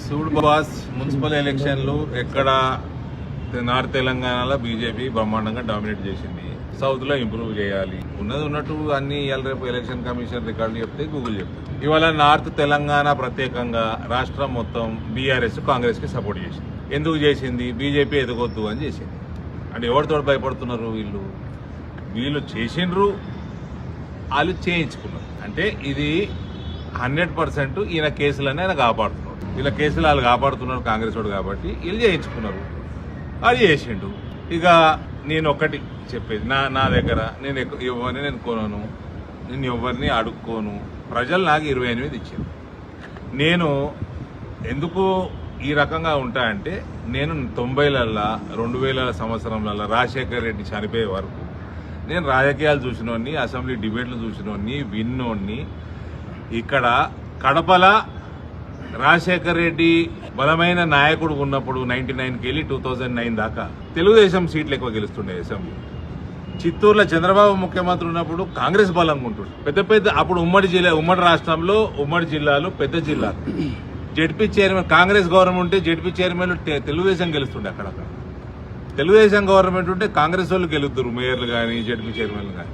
Sued boss municipal ఎలక్షన్లు ఎక్కడ north తెలంగాణలో బీజేపీ బ్రహ్మాండంగా డామినేట్ చేసింది. సౌత్ లో ఇంప్రూవ్ చేయాలి. ఉన్నది ఉన్నట్టు అన్ని ఇవాళ రేపు ఎలక్షన్ కమిషన్ రికార్డులు చెప్తే గూగుల్ చెప్తే ఇవాళ నార్త్ తెలంగాణ ప్రత్యేకంగా రాష్ట్రం మొత్తం బీఆర్ఎస్ కాంగ్రెస్ కి సపోర్ట్ చేసింది. ఎందుకు చేసింది? బీజేపీ ఎదగొద్దు అని చేసింది. అంటే ఎవరితో భయపడుతున్నారు? వీళ్ళు చేసిండ్రు, వాళ్ళు చేయించుకున్నారు. అంటే ఇది 100% ఈయన కేసులనే ఆయన కాపాడుతున్నారు. వీళ్ళ కేసులు వాళ్ళు కాపాడుతున్నారు కాంగ్రెస్ వాడు కాబట్టి వీళ్ళు చేయించుకున్నారు. అది చేసిండు. ఇక నేను ఒక్కటి చెప్పేది, నా దగ్గర నేను ఎవరిని నేను కొనను, నేను ఎవరిని అడుక్కోను. ప్రజలు నాకు 28 ఇచ్చింది. నేను ఎందుకు ఈ రకంగా ఉంటా అంటే నేను 90లలో 2000 సంవత్సరంలలో రాజశేఖర్ రెడ్డి చనిపోయే వరకు నేను రాజకీయాలు చూసినోడిని, అసెంబ్లీ డిబేట్లు చూసినోడిని, విన్నోడిని. ఇక్కడ కడపల రాజశేఖర్ రెడ్డి బలమైన నాయకుడు ఉన్నప్పుడు 99కి వెళ్ళి 2009 దాకా తెలుగుదేశం సీట్లు ఎక్కువ గెలుస్తుండే అసెంబ్లీ. చిత్తూరులో చంద్రబాబు ముఖ్యమంత్రి ఉన్నప్పుడు కాంగ్రెస్ బలంగా ఉంటుంది. పెద్ద అప్పుడు ఉమ్మడి రాష్ట్రంలో ఉమ్మడి జిల్లాలు పెద్ద జిల్లాలు జెడ్పీ చైర్మన్ కాంగ్రెస్ గవర్నమెంట్ ఉంటే జెడ్పీ చైర్మన్ తెలుగుదేశం గెలుస్తుండే. అక్కడక్కడ తెలుగుదేశం గవర్నమెంట్ ఉంటే కాంగ్రెస్ వాళ్ళు గెలుస్తారు, మేయర్లు కానీ జెడ్పీ చైర్మన్లు కానీ.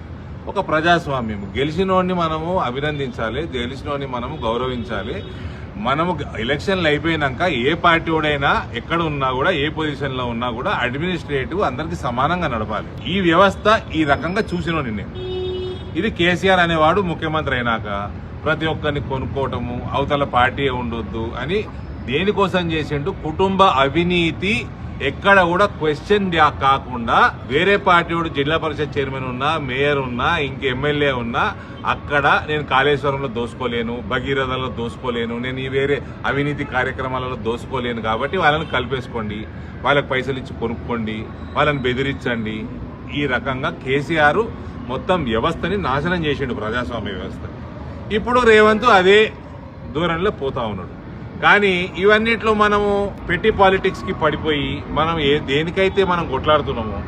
ఒక ప్రజాస్వామ్యం. గెలిచినోడిని మనము అభినందించాలి, గెలిచినోడిని మనము గౌరవించాలి. మనము ఎలక్షన్లు అయిపోయినాక ఏ పార్టీ వాడైనా ఎక్కడ ఉన్నా కూడా ఏ పొజిషన్ లో ఉన్నా కూడా అడ్మినిస్ట్రేటివ్ అందరికి సమానంగా నడపాలి. ఈ వ్యవస్థ ఈ రకంగా చూసినోని నేను. ఇది కేసీఆర్ అనేవాడు ముఖ్యమంత్రి అయినాక ప్రతి ఒక్కరిని కొనుక్కోవటము, అవతల పార్టీ ఉండొద్దు అని దేనికోసం చేసిండు? కుటుంబ అవినీతి ఎక్కడ కూడా క్వశ్చన్ కాకుండా వేరే పార్టీ వాడు జిల్లా పరిషత్ చైర్మన్ ఉన్నా, మేయర్ ఉన్నా, ఇంక ఎమ్మెల్యే ఉన్నా అక్కడ నేను కాళేశ్వరంలో దోసుకోలేను, భగీరథలో దోసుకోలేను, నేను ఈ వేరే అవినీతి కార్యక్రమాలలో దోసుకోలేను. కాబట్టి వాళ్ళని కలిపేసుకోండి, వాళ్ళకి పైసలు ఇచ్చి కొనుక్కోండి, వాళ్ళని బెదిరించండి. ఈ రకంగా కేసీఆర్ మొత్తం వ్యవస్థని నాశనం చేసిండు, ప్రజాస్వామ్య వ్యవస్థ. ఇప్పుడు రేవంత్ అదే దూరంలో పోతా ఉన్నాడు. కానీ ఇవన్నిట్లో మనము పెట్టి పాలిటిక్స్ కి పడిపోయి మనం దేనికైతే మనం కొట్లాడుతున్నామో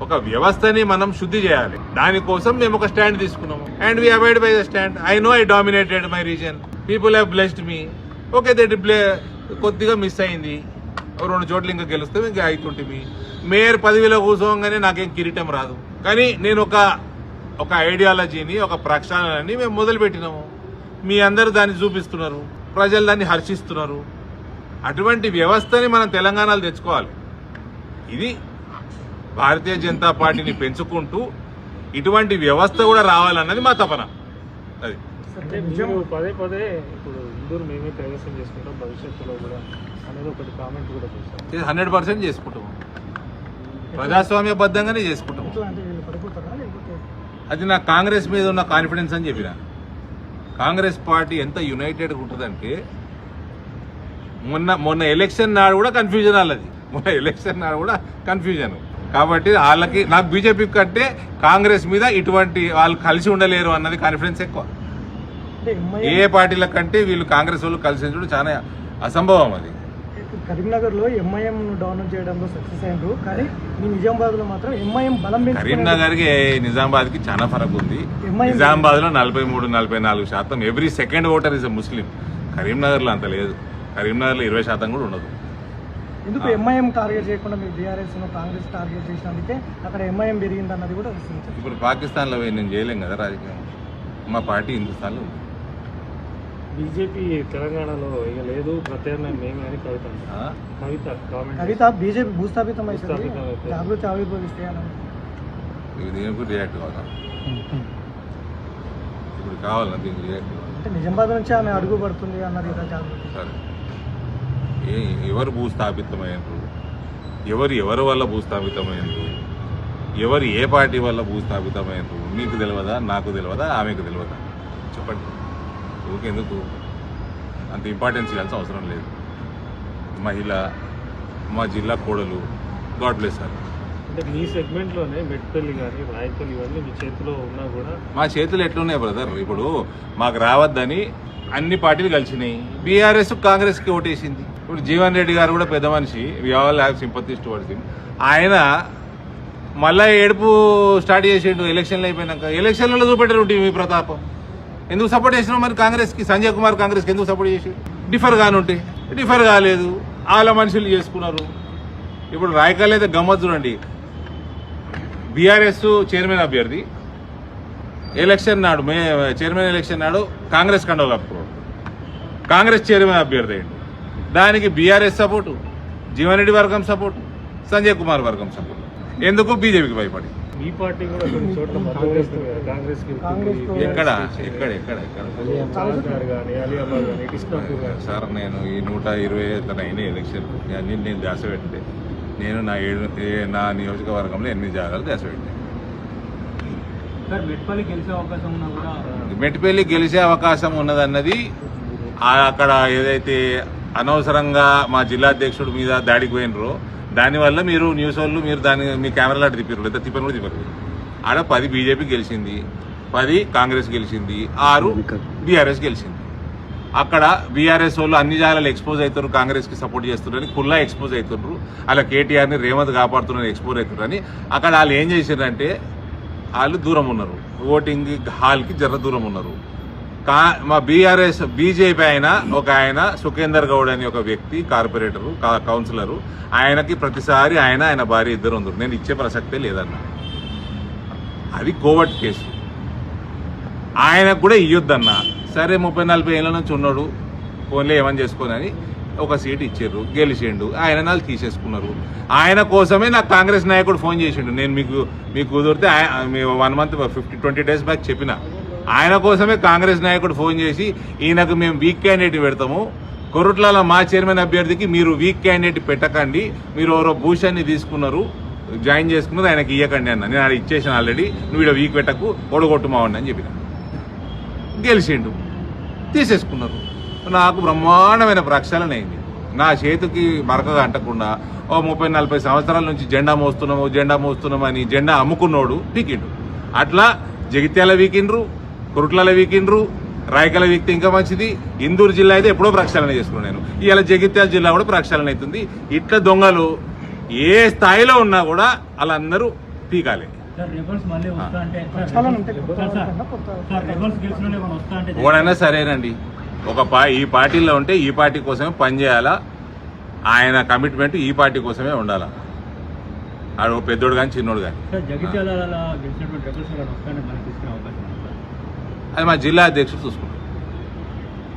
ఒక వ్యవస్థని మనం శుద్ధి చేయాలి. దానికోసం మేము ఒక స్టాండ్ తీసుకున్నాము. And we avoid by the stand. I know I dominated my reason, people have blessed me. Okay, that కొద్దిగా మిస్ అయింది. 2 చోట్ల ఇంకా గెలుస్తే ఇంకా అవుతుంటే మేయర్ పదవిలో కూర్చోగానే నాకేం కిరీటం రాదు. కానీ నేను ఒక ఐడియాలజీని, ఒక ప్రక్షాళనని మేము మొదలుపెట్టినాము. మీ అందరూ దాన్ని చూపిస్తున్నారు, ప్రజలు దాన్ని హర్షిస్తున్నారు. అటువంటి వ్యవస్థని మనం తెలంగాణలో తెచ్చుకోవాలి. ఇది భారతీయ జనతా పార్టీని పెంచుకుంటూ ఇటువంటి వ్యవస్థ కూడా రావాలన్నది మా తపన. అది పదే ఇప్పుడు ఇందూరు మేమే కైవసం చేసుకుంటాం భవిష్యత్తులో కూడా అనేది ఒకటి కామెంట్ కూడా చేశారు. 100% చేసుకుంటాము, ప్రజాస్వామ్యబద్ధంగానే చేసుకుంటాము. అది నా కాంగ్రెస్ మీద ఉన్న కాన్ఫిడెన్స్ అని చెప్పిన. కాంగ్రెస్ పార్టీ ఎంత యునైటెడ్గా ఉంటుందంటే మొన్న ఎలక్షన్ నాడు కూడా కన్ఫ్యూజన్ వాళ్ళది. మొన్న ఎలక్షన్ నాడు కూడా కన్ఫ్యూజన్. కాబట్టి వాళ్ళకి నాకు బీజేపీ కంటే కాంగ్రెస్ మీద ఇటువంటి వాళ్ళు కలిసి ఉండలేరు అన్నది కాన్ఫిడెన్స్ ఎక్కువ. ఏ పార్టీల కంటే వీళ్ళు కాంగ్రెస్ వాళ్ళు కలిసి ఉండడం చాలా అసంభవం. అది కరీంనగర్ లో ఎంఐఎం డౌన్ చేయడంలో సక్సెస్ అయ్యారు, కానీ నిజామాబాద్ లో మాత్రం ఎంఐఎం బలం. కరీంనగర్ కి నిజామాబాద్ కి చాలా ఫరక్ ఉంది. నిజామాబాద్ లో 43-44% ఎవ్రీ సెకండ్ ఓటర్ ఇస్ ముస్లిం. కరీంనగర్ లో అంత లేదు. కరీంనగర్ లో 20% కూడా ఉండదు. ఎందుకు ఎంఐఎం టార్గెట్ చేయకుండా మీరు బీఆర్ఎస్ కాంగ్రెస్ టార్గెట్ చేసినందుకే అక్కడ ఎంఐఎం పెరిగింది అన్నది కూడా వస్తుంది. ఇప్పుడు పాకిస్తాన్ లో నేను చేయలేం కదా రాజకీయం. మా పార్టీ హిందుస్థాన్ లో ఉంది. బీజేపీ తెలంగాణలో ఇక లేదు, ప్రత్యామ్నాయం మేమే అని కవిత బీజేపీ భూస్థాపితం అవుతుంది, జాగృతి ఆవిర్భవిస్తే దీనికి రియాక్ట్ కావాలా? ఇప్పుడు కావాలా దీనికి రియాక్ట్ అంటే నిజామాబాద్ నుంచి ఆమె అడుగు పడుతుంది అన్నది జాగృతి. సరే, ఎవరు భూస్థాపితమైనరు, ఎవరి వల్ల భూస్థాపితమైనరు, ఎవరు ఏ పార్టీ వల్ల భూస్థాపితమైనరు మీకు తెలియదా, నాకు తెలియదా, ఆమెకు తెలియదా? చెప్పండి. ఎందుకు అంత ఇంపార్టెన్స్ ఇవ్వాల్సిన అవసరం లేదు. మహిళ, మా జిల్లా కోడలు, గాడ్ బ్లెస్ సార్. అంటే మీ సెగ్మెంట్లోనే మెట్పల్లి కానీ రాయపల్లి ఇవన్నీ మీ చేతిలో ఉన్నా కూడా మా చేతులు ఎట్లున్నాయి బ్రదర్? ఇప్పుడు మాకు రావద్దని అన్ని పార్టీలు కలిసినాయి. బీఆర్ఎస్ కాంగ్రెస్కి ఓటేసింది. ఇప్పుడు జీవన్ రెడ్డి గారు కూడా పెద్ద మనిషి, we all have sympathies towards him. ఆయన మళ్ళా ఏడుపు స్టార్ట్ చేసిండు ఎలక్షన్లు అయిపోయినాక. ఎలక్షన్లలో చూపెట్టారు మీ ప్రతాపం. ఎందుకు సపోర్ట్ చేసినావు మరి కాంగ్రెస్కి? సంజయ్ కుమార్ కాంగ్రెస్కి ఎందుకు సపోర్ట్ చేసి? డిఫర్ కానుంటే డిఫర్ కాలేదు, వాళ్ళ మనుషులు చేసుకున్నారు. ఇప్పుడు రాయకాలు అయితే గమ్మత్ చూడండి, బీఆర్ఎస్ చైర్మన్ అభ్యర్థి ఎలక్షన్ నాడు చైర్మన్ ఎలక్షన్ నాడు కాంగ్రెస్ కండవ కప్పుకోడు, కాంగ్రెస్ చైర్మన్ అభ్యర్థి అయ్యిండు. దానికి బీఆర్ఎస్ సపోర్టు, జీవన్ రెడ్డి వర్గం సపోర్టు, సంజయ్ కుమార్ వర్గం సపోర్టు. ఎందుకు? బీజేపీకి భయపడి. ఈ పార్టీ కూడా కొన్ని చోట్ల మద్దతు ఇస్తుంది కదా కాంగ్రెస్ కి. ఎక్కడ ఎక్కడ ఎక్కడ ఎక్కడ చార్మినార్ కానీ, అలియాబాద్ కానీ, కృష్ణాపూర్ కానీ. సార్ నేను ఈ 120 అయిన ఎలక్షన్ అన్ని నేను ధ్యాస పెట్టే, నేను నా నియోజకవర్గంలో 8 జాగాలు ధ్యాస పెట్టాను. మెట్పల్లి గెలిచే అవకాశం ఉన్నదన్నది అక్కడ ఏదైతే అనవసరంగా మా జిల్లా అధ్యక్షుడి మీద దాడికి పోయినరో దానివల్ల మీరు న్యూస్ వాళ్ళు మీరు దాన్ని మీ కెమెరాలో అటు తిప్పారు, లేదా తిప్పని కూడా తిప్పరు. ఆడ 10 బీజేపీ గెలిచింది, 10 కాంగ్రెస్ గెలిచింది, 6 బీఆర్ఎస్ గెలిచింది. అక్కడ బీఆర్ఎస్ వాళ్ళు అన్ని జాగాలు ఎక్స్పోజ్ అవుతారు, కాంగ్రెస్ కి సపోర్ట్ చేస్తున్నారని కుల్లా ఎక్స్పోజ్ అవుతున్నారు. అలా కేటీఆర్ని రేవంత్ కాపాడుతున్నారని ఎక్స్పోజ్ అవుతున్నారని అక్కడ వాళ్ళు ఏం చేశారంటే వాళ్ళు దూరం ఉన్నారు, ఓటింగ్ హాల్కి జర దూరం ఉన్నారు. మా బీజేపీ ఆయన సుఖేందర్ గౌడ్ అని ఒక వ్యక్తి కార్పొరేటరు కౌన్సిలరు, ఆయనకి ప్రతిసారి ఆయన భార్య ఇద్దరు ఉన్నారు. నేను ఇచ్చే ప్రసక్తే లేదన్నా, అది కోవర్ట్ కేసు, ఆయనకు కూడా ఇయ్యొద్దన్నా. సరే 30-40 ఏళ్ళ నుంచి ఉన్నాడు, ఫోన్లో ఏమని చేసుకోనని ఒక సీట్ ఇచ్చారు, గెలిచిండు. ఆయన నాళ్ళు తీసేసుకున్నారు. ఆయన కోసమే నాకు కాంగ్రెస్ నాయకుడు ఫోన్ చేసిండు. నేను మీకు కుదిరితే 1 మంత్ 20 డేస్ బ్యాక్ చెప్పిన, ఆయన కోసమే కాంగ్రెస్ నాయకుడు ఫోన్ చేసి ఈయనకు మేము వీక్ క్యాండిడేట్ పెడతాము, కొరుట్ల మా చైర్మన్ అభ్యర్థికి మీరు వీక్ క్యాండిడేట్ పెట్టకండి, మీరు ఎవరో భూషాన్ని తీసుకున్నారు జాయిన్ చేసుకున్నారు, ఆయనకి ఇయ్యకండి అన్న. నేను అది ఇచ్చేసాను ఆల్రెడీ, నువ్వు ఇక్కడ వీక్ పెట్టకు, ఓడగొట్టుమావండి అని చెప్పిన. గెలిచిండు, తీసేసుకున్నారు. నాకు బ్రహ్మాండమైన ప్రక్షాళన అయింది. నా చేతికి మరకగా అంటకుండా 30-40 సంవత్సరాల నుంచి జెండా మోస్తున్నాము అని జెండా అమ్ముకున్నోడు వీకిండు. అట్లా జగిత్యాల వీకిండ్రు, కురుట్ల వీకిండ్రు, రాయకల వీక్తే ఇంకా మంచిది. ఇందూరు జిల్లా అయితే ఎప్పుడో ప్రక్షాళన చేసుకున్నాను నేను. ఇవాళ జగిత్యాల జిల్లా కూడా ప్రక్షాళన అవుతుంది. ఇట్లా దొంగలు ఏ స్థాయిలో ఉన్నా కూడా వాళ్ళందరూ పీకాలి. ఓడైనా సరేనండి, ఈ పార్టీలో ఉంటే ఈ పార్టీ కోసమే పనిచేయాలా, ఆయన కమిట్మెంట్ ఈ పార్టీ కోసమే ఉండాలా. ఆడు పెద్దోడు కానీ చిన్నోడు కానీ. అది మా జిల్లా అధ్యక్షుడు చూసుకుంటాం,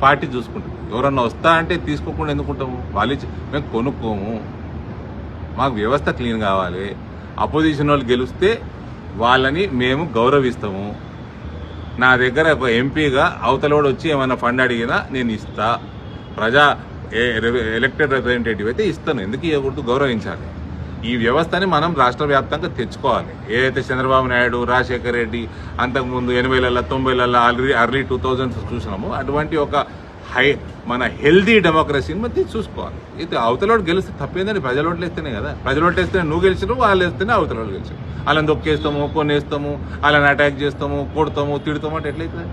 పార్టీ చూసుకుంటాం. ఎవరన్నా వస్తా అంటే తీసుకోకుండా ఎందుకుంటాము? వాళ్ళు మేము కొనుక్కోము, మాకు వ్యవస్థ క్లీన్ కావాలి. అపోజిషన్ వాళ్ళు గెలిస్తే వాళ్ళని మేము గౌరవిస్తాము. నా దగ్గర ఒక ఎంపీగా అవతలోడు వచ్చి ఏమైనా ఫండ్ అడిగినా నేను ఇస్తా. ఎలక్టెడ్ రిప్రజెంటేటివ్ అయితే ఇస్తాను, ఎందుకు ఇవ్వకూడదు? గౌరవించాలి. ఈ వ్యవస్థని మనం రాష్ట్ర వ్యాప్తంగా తెచ్చుకోవాలి. ఏదైతే చంద్రబాబు నాయుడు, రాజశేఖర్ రెడ్డి అంతకుముందు 80లలో 90లలో అర్లీ 2000s చూసినాము, అటువంటి ఒక మన హెల్దీ డెమోక్రసీని మనం చూసుకోవాలి. అయితే అవతలోడు గెలిస్తే తప్పేందని ప్రజలోట్లు వేస్తేనే కదా. ప్రజలోట్లు వేస్తేనే నువ్వు గెలిచినావు, వాళ్ళు వేస్తేనే అవతలోడు గెలిచావు. వాళ్ళని దొక్కేస్తాము, కొనేస్తాము, వాళ్ళని అటాక్ చేస్తాము, కొడతాము, తిడతాము అంటే ఎట్లయితే